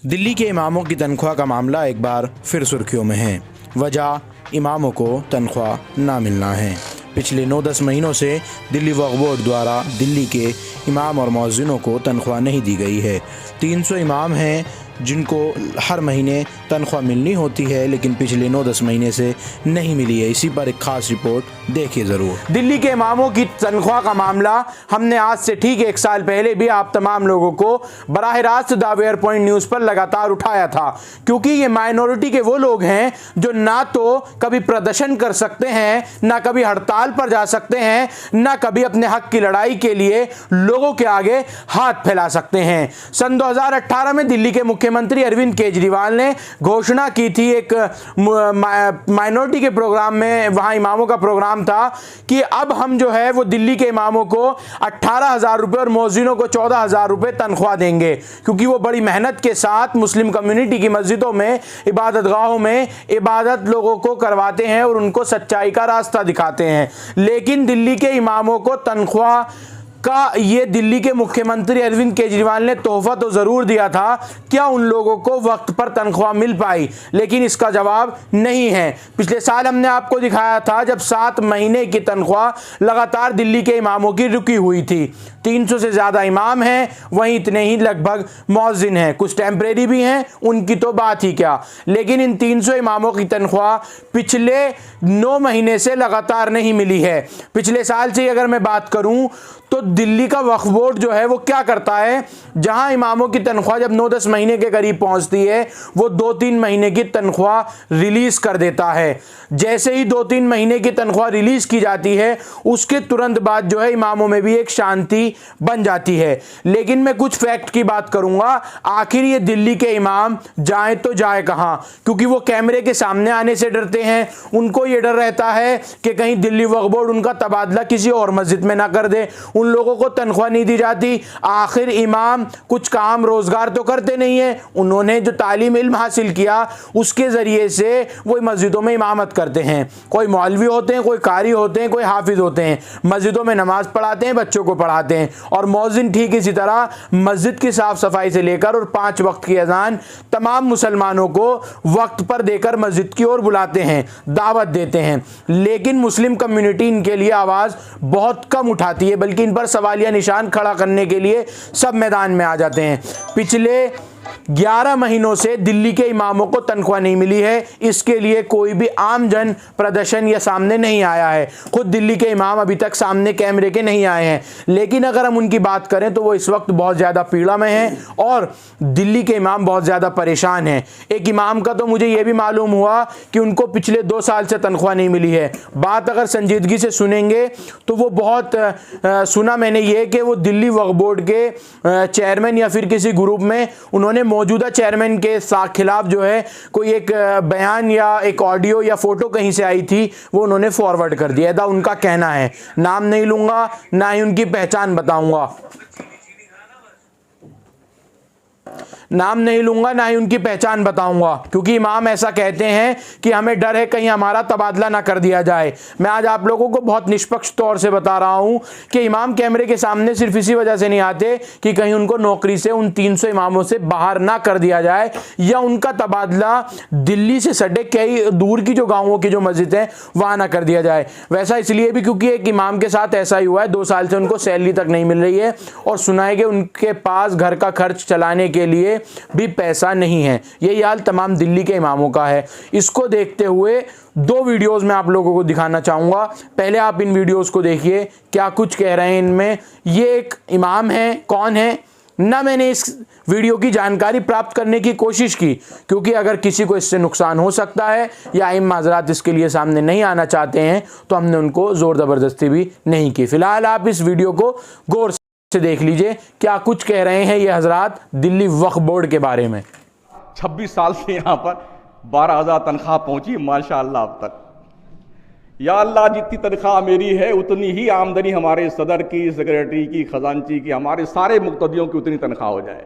दिल्ली के इमामों की तनख्वाह का मामला एक बार फिर सुर्खियों में है। वजह इमामों को तनख्वाह ना मिलना है। पिछले 9-10 महीनों से दिल्ली वक्फ बोर्ड द्वारा दिल्ली के इमाम और मौज़िनों को तनख्वाह नहीं दी गई है। 300 इमाम हैं जिनको हर महीने तनख्वाह मिलनी होती है, लेकिन पिछले 9-10 महीने से नहीं मिली है। इसी पर एक ख़ास रिपोर्ट देखिए ज़रूर। दिल्ली के इमामों की तनख्वाह का मामला हमने आज से ठीक 1 साल पहले भी आप तमाम लोगों को बराह रास्त द वेयर पॉइंट न्यूज़ पर लगातार उठाया था, क्योंकि ये माइनॉरिटी के वो लोग हैं जो ना तो कभी प्रदर्शन कर सकते हैं, ना कभी हड़ताल पर जा सकते हैं, ना कभी अपने हक की लड़ाई के लिए लोगों के आगे हाथ फैला सकते हैं। सन 2018 में दिल्ली के मुख्यमंत्री अरविंद केजरीवाल ने घोषणा की थी, एक माइनॉरिटी के प्रोग्राम में, वहां इमामों का प्रोग्राम था कि अब हम जो है वो दिल्ली के इमामों को 18,000 रुपये और मौज़िनों को 14,000 रुपये तनख्वाह देंगे, क्योंकि वो बड़ी मेहनत के साथ मुस्लिम कम्युनिटी की मस्जिदों में, इबादतगाहों में इबादत लोगों को करवाते हैं और उनको सच्चाई का रास्ता दिखाते हैं। लेकिन दिल्ली के इमामों को तनख्वाह का ये दिल्ली के मुख्यमंत्री अरविंद केजरीवाल ने तोहफा तो ज़रूर दिया था, क्या उन लोगों को वक्त पर तनख्वाह मिल पाई? लेकिन इसका जवाब नहीं है। पिछले साल हमने आपको दिखाया था जब 7 महीने की तनख्वाह लगातार दिल्ली के इमामों की रुकी हुई थी। 300 से ज़्यादा इमाम हैं, वहीं इतने ही लगभग मौज़िन हैं, कुछ टेम्परेरी भी हैं, उनकी तो बात ही क्या। लेकिन इन 300 इमामों की तनख्वाह पिछले 9 महीने से लगातार नहीं मिली है। पिछले साल से अगर मैं बात करूं तो दिल्ली का वक्फ बोर्ड जो है वो क्या करता है, जहां इमामों की तनख्वाह जब 9-10 महीने के करीब पहुंचती है, वो 2-3 महीने की तनख्वाह रिलीज कर देता है। जैसे ही 2-3 महीने की तनख्वाह रिलीज की जाती है, उसके तुरंत बाद जो है इमामों में भी एक शांति बन जाती है। लेकिन मैं कुछ फैक्ट की बात करूंगा, आखिर ये दिल्ली के इमाम जाए तो जाए कहां, क्योंकि वो कैमरे के सामने आने से डरते हैं। उनको ये डर रहता है कि कहीं दिल्ली वक्फ बोर्ड उनका तबादला किसी और मस्जिद में ना कर दे। उन लोगों को तनख्वाह नहीं दी जाती। आखिर इमाम कुछ काम रोजगार तो करते नहीं है, उन्होंने जो तालीम इल्म हासिल किया उसके जरिए से वो मस्जिदों में इमामत करते हैं। कोई मौलवी होते हैं, कोई कारी होते हैं, कोई हाफिज होते हैं, मस्जिदों में नमाज पढ़ाते हैं, बच्चों को पढ़ाते हैं। और मौज़िन ठीक इसी तरह मस्जिद की साफ सफाई से लेकर और 5 वक्त की अजान तमाम मुसलमानों को वक्त पर देकर मस्जिद की ओर बुलाते हैं, दावत देते हैं। लेकिन मुस्लिम कम्युनिटी इनके लिए आवाज़ बहुत कम उठाती है, बल्कि इन पर सवालिया निशान खड़ा करने के लिए सब मैदान में आ जाते हैं। पिछले 11 महीनों से दिल्ली के इमामों को तनख्वाह नहीं मिली है। इसके लिए कोई भी आम जन प्रदर्शन या सामने नहीं आया है। खुद दिल्ली के इमाम अभी तक सामने कैमरे के नहीं आए हैं। लेकिन अगर हम उनकी बात करें तो वो इस वक्त बहुत ज़्यादा पीड़ा में हैं और दिल्ली के इमाम बहुत ज़्यादा परेशान हैं। एक इमाम का तो मुझे ये भी मालूम हुआ कि उनको पिछले 2 साल से तनख्वाह नहीं मिली है। बात अगर संजीदगी से सुनेंगे तो वो बहुत सुना मैंने ये कि वो दिल्ली वक्फ बोर्ड के चेयरमैन या फिर किसी ग्रुप में उन्होंने मौजूदा चेयरमैन के खिलाफ जो है कोई एक बयान या एक ऑडियो या फोटो कहीं से आई थी, वो उन्होंने फॉरवर्ड कर दिया था। उनका कहना है, नाम नहीं लूंगा, ना ही उनकी पहचान बताऊंगा, नाम नहीं लूंगा, ना ही उनकी पहचान बताऊंगा, क्योंकि इमाम ऐसा कहते हैं कि हमें डर है कहीं हमारा तबादला ना कर दिया जाए। मैं आज आप लोगों को बहुत निष्पक्ष तौर से बता रहा हूं कि इमाम कैमरे के सामने सिर्फ इसी वजह से नहीं आते कि कहीं उनको नौकरी से उन 300 इमामों से बाहर ना कर दिया जाए या उनका तबादला दिल्ली से सटे कई दूर की जो गाँवों की जो मस्जिद है वहाँ ना कर दिया जाए। वैसा इसलिए भी क्योंकि एक इमाम के साथ ऐसा ही हुआ है, 2 साल से उनको सैलरी तक नहीं मिल रही है और सुना है कि उनके पास घर का खर्च चलाने के लिए भी पैसा नहीं है। यही हाल तमाम दिल्ली के इमामों का है। इसको देखते हुए 2 वीडियोस में आप लोगों को दिखाना चाहूँगा। पहले आप इन वीडियोस को देखिए, क्या कुछ कह रहे हैं इनमें। ये एक इमाम है, कौन है ना, मैंने इस वीडियो की जानकारी प्राप्त करने की कोशिश की, क्योंकि अगर किसी को इससे नुकसान हो सकता है या इमाम हज़रात इसके लिए सामने नहीं आना चाहते हैं तो हमने उनको ज़ोर ज़बरदस्ती भी नहीं की। फ़िलहाल आप इस वीडियो को गौर से देख लीजिए, क्या कुछ कह रहे हैं ये हजरात दिल्ली वक्फ बोर्ड के बारे में। 26 साल से यहाँ पर 12,000 तनख्वाह पहुंची माशाअल्लाह अब तक। या अल्लाह, जितनी तनख्वाह मेरी है उतनी ही आमदनी हमारे सदर की, सेक्रेटरी की, खजांची की, हमारे सारे मुक्तदियों की उतनी तनख्वाह हो जाए।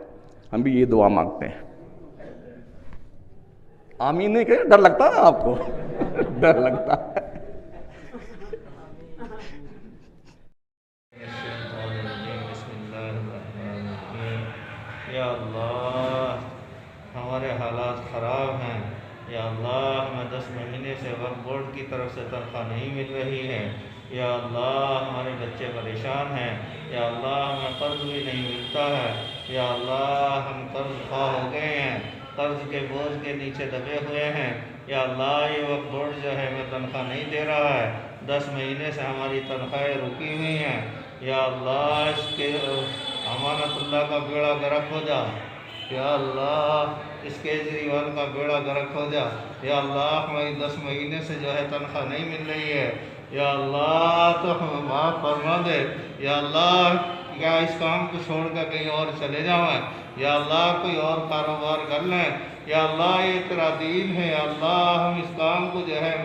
हम भी ये दुआ मांगते हैं। आमीन नहीं कहे, डर लगता है आपको? डर लगता है। या अल्लाह हालात ख़राब हैं। या अल्लाह हमें 10 महीने से वक्फ बोर्ड की तरफ से तनख्वाह नहीं मिल रही है। या अल्लाह हमारे बच्चे परेशान हैं। या अल्लाह हमें कर्ज़ भी नहीं मिलता है। या अल्लाह हम कर्ज़ ख़्वाह हो गए हैं, कर्ज़ के बोझ के नीचे दबे हुए हैं। या अल्लाह ये वक्फ बोर्ड जो है हमें तनख्वाह नहीं दे रहा है, 10 महीने से हमारी तनख्वाहें रुकी हुई हैं। या अल्लाह इसके अमानतुल्लाह का बेड़ा गर्क हो जा। या अल्लाह इस केजरीवाल का बेड़ा गर्क हो जा। या अल्लाह हमारी 10 महीने से जो है तनख्वाह नहीं मिल रही है। या अल्लाह तो हमें माफ़ फरमा दे। या अल्लाह क्या इस काम को छोड़ कर कहीं और चले जाएं। या अल्लाह कोई और कारोबार कर लें। या अल्लाह ये तेरा दीन है। या अल्लाह हम इस काम को जो है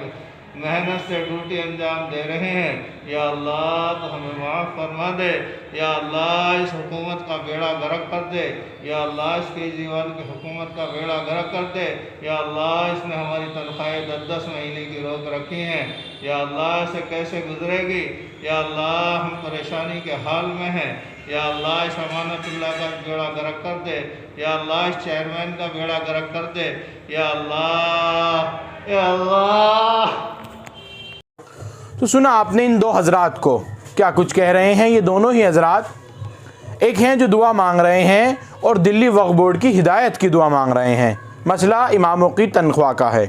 मेहनत से ड्यूटी अंजाम दे रहे हैं। या अल्लाह तो हमें माफ़ फरमा दे। या अल्लाह इस हुकूमत का बेड़ा गर्क कर दे। या अल्लाह इस केजरीवाल की हुकूमत का बेड़ा गर्क कर दे। या अल्लाह इसने हमारी तनख्वाहें 10-10 महीने की रोक रखी हैं। या अल्लाह इसे कैसे गुजरेगी। या अल्लाह हम परेशानी के हाल में हैं। या अल्लाह इस अमानतुल्लाह का बेड़ा गर्क कर दे। या अल्लाह इस चेयरमैन का बेड़ा गर्क कर दे। या अल्लाह, या अल्लाह। तो सुना आपने इन दो हजरात को क्या कुछ कह रहे हैं। ये दोनों ही हजरात एक हैं जो दुआ मांग रहे हैं और दिल्ली वक्फ बोर्ड की हिदायत की दुआ मांग रहे हैं। मसला इमामों की तनख्वाह का है।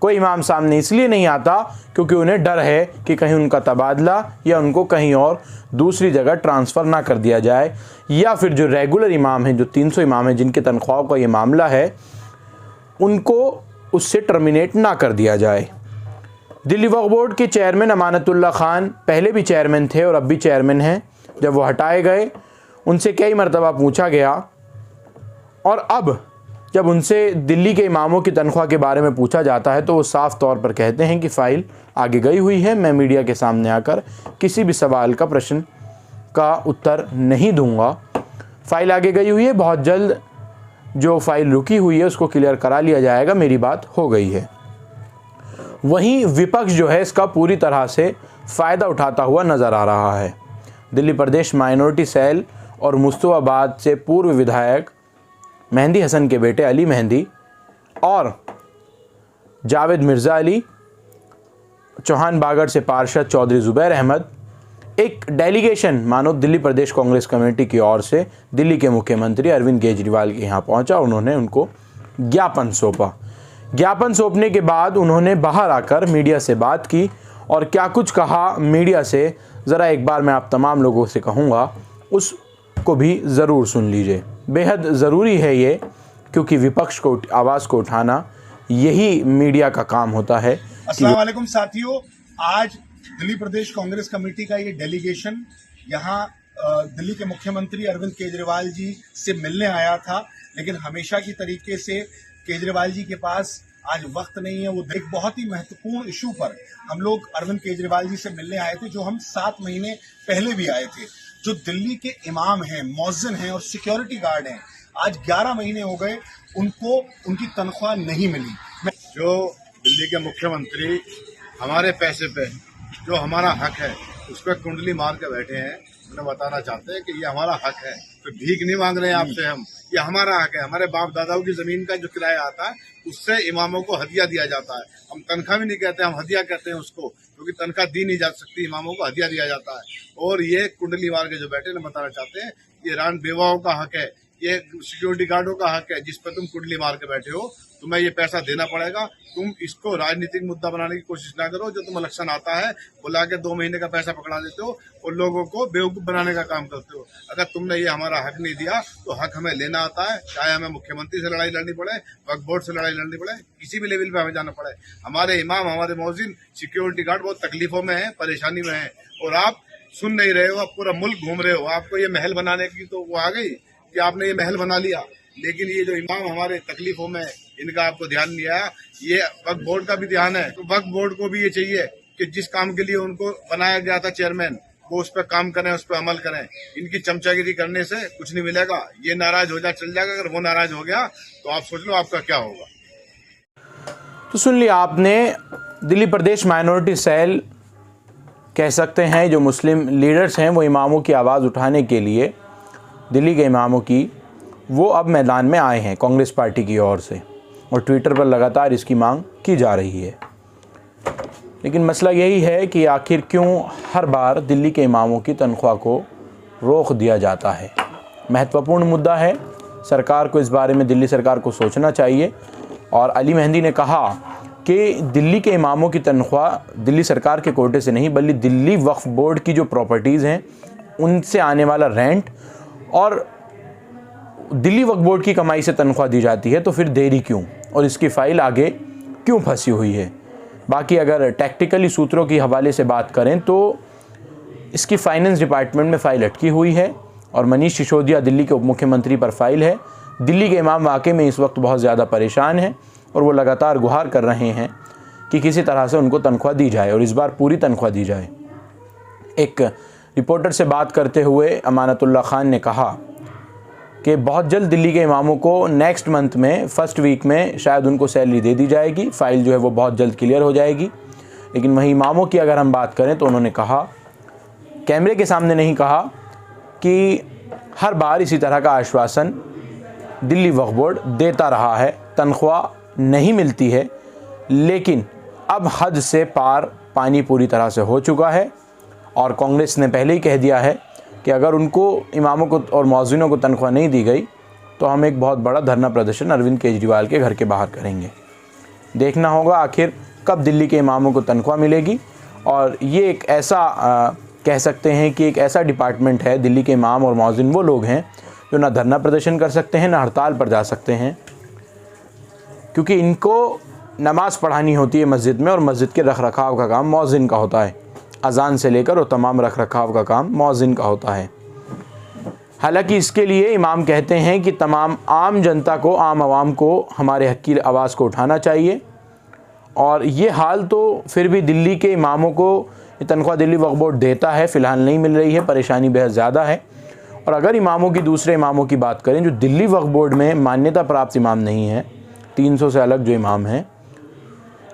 कोई इमाम सामने इसलिए नहीं आता क्योंकि उन्हें डर है कि कहीं उनका तबादला या उनको कहीं और दूसरी जगह ट्रांसफ़र ना कर दिया जाए, या फिर जो रेगुलर इमाम हैं, जो 300 इमाम हैं जिनके तनख्वाहों का ये मामला है, उनको उससे टर्मिनेट ना कर दिया जाए। दिल्ली वक्फ बोर्ड के चेयरमैन अमानतुल्लाह खान पहले भी चेयरमैन थे और अब भी चेयरमैन हैं। जब वो हटाए गए उनसे कई मरतबा पूछा गया, और अब जब उनसे दिल्ली के इमामों की तनख्वाह के बारे में पूछा जाता है तो वो साफ़ तौर पर कहते हैं कि फ़ाइल आगे गई हुई है, मैं मीडिया के सामने आकर किसी भी सवाल का प्रश्न का उत्तर नहीं दूंगा। फ़ाइल आगे गई हुई है, बहुत जल्द जो फ़ाइल रुकी हुई है उसको क्लियर करा लिया जाएगा, मेरी बात हो गई है। वहीं विपक्ष जो है इसका पूरी तरह से फ़ायदा उठाता हुआ नज़र आ रहा है। दिल्ली प्रदेश माइनॉरिटी सेल और मुस्तफ़ाबाद से पूर्व विधायक मेहंदी हसन के बेटे अली मेहंदी और जावेद मिर्ज़ा अली, चौहान बागड़ से पार्षद चौधरी ज़ुबैर अहमद, एक डेलीगेशन मानो दिल्ली प्रदेश कांग्रेस कमेटी की ओर से दिल्ली के मुख्यमंत्री अरविंद केजरीवाल के यहाँ पहुँचा। उन्होंने उनको ज्ञापन सौंपा। ज्ञापन सौंपने के बाद उन्होंने बाहर आकर मीडिया से बात की और क्या कुछ कहा मीडिया से, ज़रा एक बार मैं आप तमाम लोगों से कहूँगा उसको भी ज़रूर सुन लीजिए। बेहद ज़रूरी है ये, क्योंकि विपक्ष को आवाज़ को उठाना यही मीडिया का काम होता है। अस्सलाम वालेकुम साथियों, आज दिल्ली प्रदेश कांग्रेस कमेटी का ये डेलीगेशन यहाँ दिल्ली के मुख्यमंत्री अरविंद केजरीवाल जी से मिलने आया था, लेकिन हमेशा की तरीके से केजरीवाल जी के पास आज वक्त नहीं है। वो एक बहुत ही महत्वपूर्ण इशू पर हम लोग अरविंद केजरीवाल जी से मिलने आए थे, जो हम 7 महीने पहले भी आए थे। जो दिल्ली के इमाम हैं, मौज़िन हैं और सिक्योरिटी गार्ड हैं, आज 11 महीने हो गए उनको उनकी तनख्वाह नहीं मिली। जो दिल्ली के मुख्यमंत्री हमारे पैसे पे जो हमारा हक है उस पर कुंडली मार के बैठे हैं, उन्हें बताना चाहते हैं कि ये हमारा हक है। तो भीख नहीं मांग रहे हैं आपसे हम, ये हमारा हक है। हमारे बाप दादाओं की ज़मीन का जो किराया आता है उससे इमामों को हदिया दिया जाता है। हम तनख्वाह भी नहीं कहते, हम हदिया कहते हैं उसको, क्योंकि तनख्वाह दी नहीं जा सकती, इमामों को हदिया दिया जाता है। और ये कुंडली मार के जो बैठे ना बताना चाहते हैं ये रान बेवाओं का हक है, ये सिक्योरिटी गार्डों का हक है, जिस पर तुम कुंडली मार के बैठे हो, तुम्हें ये पैसा देना पड़ेगा। तुम इसको राजनीतिक मुद्दा बनाने की कोशिश ना करो। जो तुम इलेक्शन आता है बुला के 2 महीने का पैसा पकड़ा देते हो और लोगों को बेवकूफ़ बनाने का काम करते हो। अगर तुमने ये हमारा हक नहीं दिया तो हक हमें लेना आता है, चाहे हमें मुख्यमंत्री से लड़ाई लड़नी पड़े, वक्फ बोर्ड से लड़ाई लड़नी पड़े, किसी भी लेवल पे हमें जाना पड़े। हमारे इमाम, हमारे मौज़िन, सिक्योरिटी गार्ड बहुत तकलीफों में है, परेशानी में है, और आप सुन नहीं रहे हो। आप पूरा मुल्क घूम रहे हो। आपको ये महल बनाने की तो वो आ गई कि आपने ये महल बना लिया, लेकिन ये जो इमाम हमारे तकलीफों में, इनका आपको ध्यान नहीं आया। ये वक्फ बोर्ड का भी ध्यान है, तो वक्फ बोर्ड को भी ये चाहिए कि जिस काम के लिए उनको बनाया गया था चेयरमैन, वो उस पर काम करें, उस पर अमल करें। इनकी चमचागिरी करने से कुछ नहीं मिलेगा। ये नाराज हो जा चल जाएगा, अगर वो नाराज हो गया तो आप सोच लो आपका क्या होगा। तो सुन लिया आपने, दिल्ली प्रदेश माइनॉरिटी सेल कह सकते हैं जो मुस्लिम लीडर्स हैं वो इमामों की आवाज़ उठाने के लिए, दिल्ली के इमामों की, वो अब मैदान में आए हैं कांग्रेस पार्टी की ओर से। और ट्विटर पर लगातार इसकी मांग की जा रही है। लेकिन मसला यही है कि आखिर क्यों हर बार दिल्ली के इमामों की तनख्वाह को रोक दिया जाता है। महत्वपूर्ण मुद्दा है, सरकार को इस बारे में दिल्ली सरकार को सोचना चाहिए। और अली मेहंदी ने कहा कि दिल्ली के इमामों की तनख्वाह दिल्ली सरकार के कोटे से नहीं बल्कि दिल्ली वक्फ बोर्ड की जो प्रॉपर्टीज़ हैं उनसे आने वाला रेंट और दिल्ली वक्फ बोर्ड की कमाई से तनख्वाह दी जाती है, तो फिर देरी क्यों और इसकी फ़ाइल आगे क्यों फंसी हुई है। बाकी अगर टैक्टिकली सूत्रों की हवाले से बात करें तो इसकी फाइनेंस डिपार्टमेंट में फ़ाइल अटकी हुई है और मनीष सिसोदिया दिल्ली के उप मुख्यमंत्री पर फाइल है। दिल्ली के इमाम वाकई में इस वक्त बहुत ज़्यादा परेशान हैं और वो लगातार गुहार कर रहे हैं कि किसी तरह से उनको तनख्वाह दी जाए और इस बार पूरी तनख्वाह दी जाए। एक रिपोर्टर से बात करते हुए अमानतुल्लाह खान ने कहा कि बहुत जल्द दिल्ली के इमामों को नेक्स्ट मंथ में फर्स्ट वीक में शायद उनको सैलरी दे दी जाएगी, फ़ाइल जो है वो बहुत जल्द क्लियर हो जाएगी। लेकिन वहीं इमामों की अगर हम बात करें तो उन्होंने कहा, कैमरे के सामने नहीं कहा, कि हर बार इसी तरह का आश्वासन दिल्ली वक्फ बोर्ड देता रहा है, तनख्वाह नहीं मिलती है। लेकिन अब हद से पार पानी पूरी तरह से हो चुका है और कांग्रेस ने पहले ही कह दिया है कि अगर उनको इमामों को और मौज़िनों को तनख्वाह नहीं दी गई तो हम एक बहुत बड़ा धरना प्रदर्शन अरविंद केजरीवाल के घर के बाहर करेंगे। देखना होगा आखिर कब दिल्ली के इमामों को तनख्वाह मिलेगी। और ये एक ऐसा कह सकते हैं कि एक ऐसा डिपार्टमेंट है, दिल्ली के इमाम और मौज़िन वो लोग हैं जो ना धरना प्रदर्शन कर सकते हैं ना हड़ताल पर जा सकते हैं, क्योंकि इनको नमाज़ पढ़ानी होती है मस्जिद में और मस्जिद के रख रखाव का काम मौज़िन का होता है। अज़ान से लेकर और तमाम रख रखाव का काम मौज़िन का होता है। हालांकि इसके लिए इमाम कहते हैं कि तमाम आम जनता को, आम आवाम को हमारे हक़ की आवाज़ को उठाना चाहिए। और ये हाल तो फिर भी दिल्ली के इमामों को तनख्वाह दिल्ली वक्फ बोर्ड देता है, फ़िलहाल नहीं मिल रही है, परेशानी बेहद ज़्यादा है। और अगर इमामों की, दूसरे इमामों की बात करें जो दिल्ली वक्फ बोर्ड में मान्यता प्राप्त इमाम नहीं है, 300 से अलग जो इमाम हैं,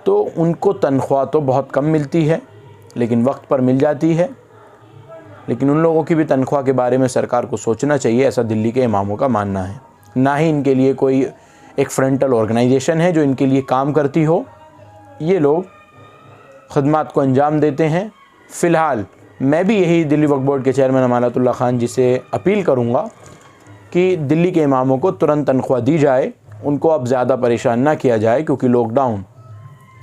तो उनको तनख्वाह तो बहुत कम मिलती है लेकिन वक्त पर मिल जाती है। लेकिन उन लोगों की भी तनख्वाह के बारे में सरकार को सोचना चाहिए, ऐसा दिल्ली के इमामों का मानना है। ना ही इनके लिए कोई एक फ्रंटल ऑर्गेनाइजेशन है जो इनके लिए काम करती हो, ये लोग खदमात को अंजाम देते हैं। फ़िलहाल मैं भी यही दिल्ली वक्फ बोर्ड के चेयरमैन अमानतुल्लाह खान जी से अपील करूँगा कि दिल्ली के इमामों को तुरंत तनख्वाह दी जाए, उनको अब ज़्यादा परेशान ना किया जाए, क्योंकि लॉकडाउन,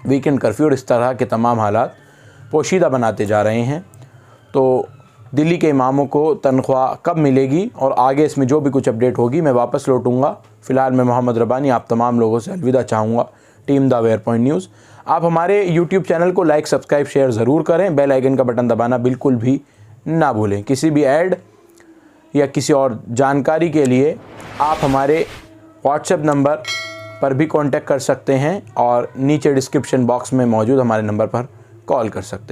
वीकेंड कर्फ्यू और इस तरह के तमाम हालात पोशीदा बनाते जा रहे हैं। तो दिल्ली के इमामों को तनख्वाह कब मिलेगी और आगे इसमें जो भी कुछ अपडेट होगी मैं वापस लौटूंगा। फ़िलहाल मैं मोहम्मद रब्बानी आप तमाम लोगों से अलविदा चाहूँगा। Team the where point news, आप हमारे यूट्यूब चैनल को लाइक, सब्सक्राइब, शेयर ज़रूर करें। बेल आइकन का बटन दबाना बिल्कुल भी ना भूलें। किसी भी ऐड या किसी और जानकारी के लिए आप हमारे व्हाट्सएप नंबर पर भी कांटेक्ट कर सकते हैं और नीचे डिस्क्रिप्शन बॉक्स में मौजूद हमारे नंबर पर कॉल कर सकते हैं।